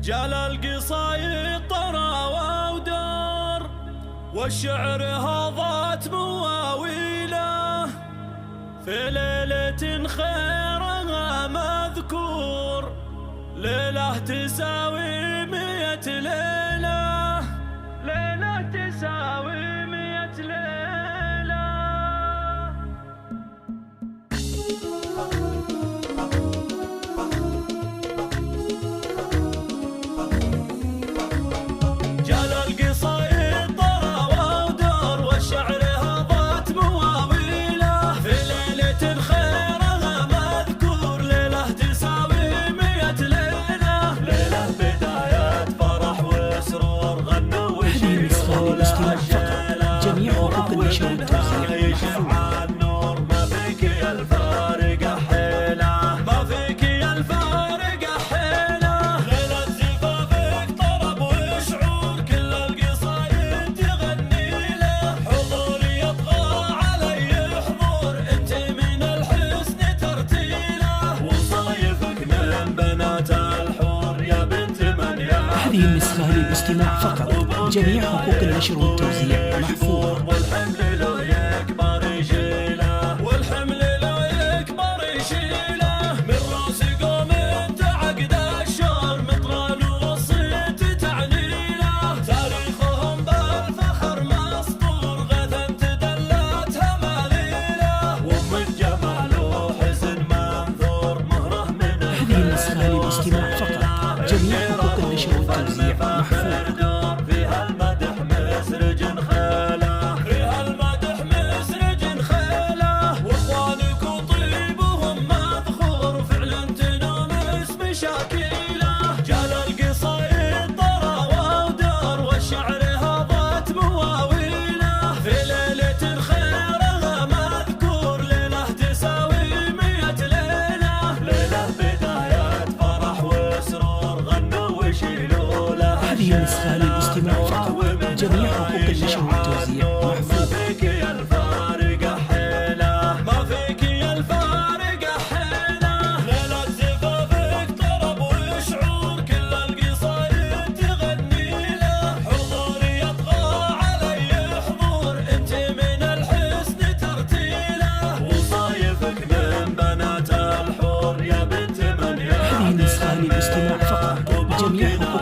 جال القصايد طرى ودار، والشعر هضت مواويله، في ليلة خيرها مذكور، ليلة تساوي 100 ليلة، ليلة تساوي 100 ليلة. جال القصايد طرى ودار، والشعر هضت مواويله، في ليلة خيرها مذكور، ليلة تساوي 100 ليلة، ليلة بداية فرح وسرور، غنوا وشيلوا لها الشيلة، جميع حقوق النشر والتوزيع محفوظة. ما فيك يا الفارقة حيلة، ما فيك يا الفارقة حيلة، ليلة زفافك طرب وشعور، كل القصايد تغني له، حضور يطغى علي حضور، انت من الحسن ترتيله، وصايفك من بنات الحور، يا بنت من يا هذه النسخة للاستماع فقط، جميع حقوق النشر والتوزيع محفوظة. والحمل لو يكبر يشيله، والحمل لو يكبر يشيله، من راس قوم تعقد الشهر، مطران وصيت تعنيله، تاريخهم بالفخر مسطور، غدا تدلتها ماليله، وام الجمال وحسن منثور، مهره من هذه النسخة للاستماع فقط، جميع حقوق النشر والتوزيع محفوظة. فيها المدح مسرج خيله، فيها المدح مسرج خيله، واخوانك وطيبهم مذخور، فعلا تنامس مشاكيله، جال القصايد طرى ودار، والشعر هضت مواويله، في ليلة خيرها مذكور، ليلة تساوي 100 ليلة، ليلة بداية فرح وسرور، غنوا وشيلوا لها هذه النسخة للاستماع فقط، جميع حقوق النشر والتوزيع محفوظة. ما فيك يا الفارقة حيلة، ما فيك يا الفارقة حيلة، ليلة زفافك طرب وشعور، كل القصايد تغني له، حضور يطغى علي حضور، انت من الحسن ترتيله، وصايفك من بنات الحور، يا بنت من يا هذه النسخة للاستماع فقط، جميع حقوق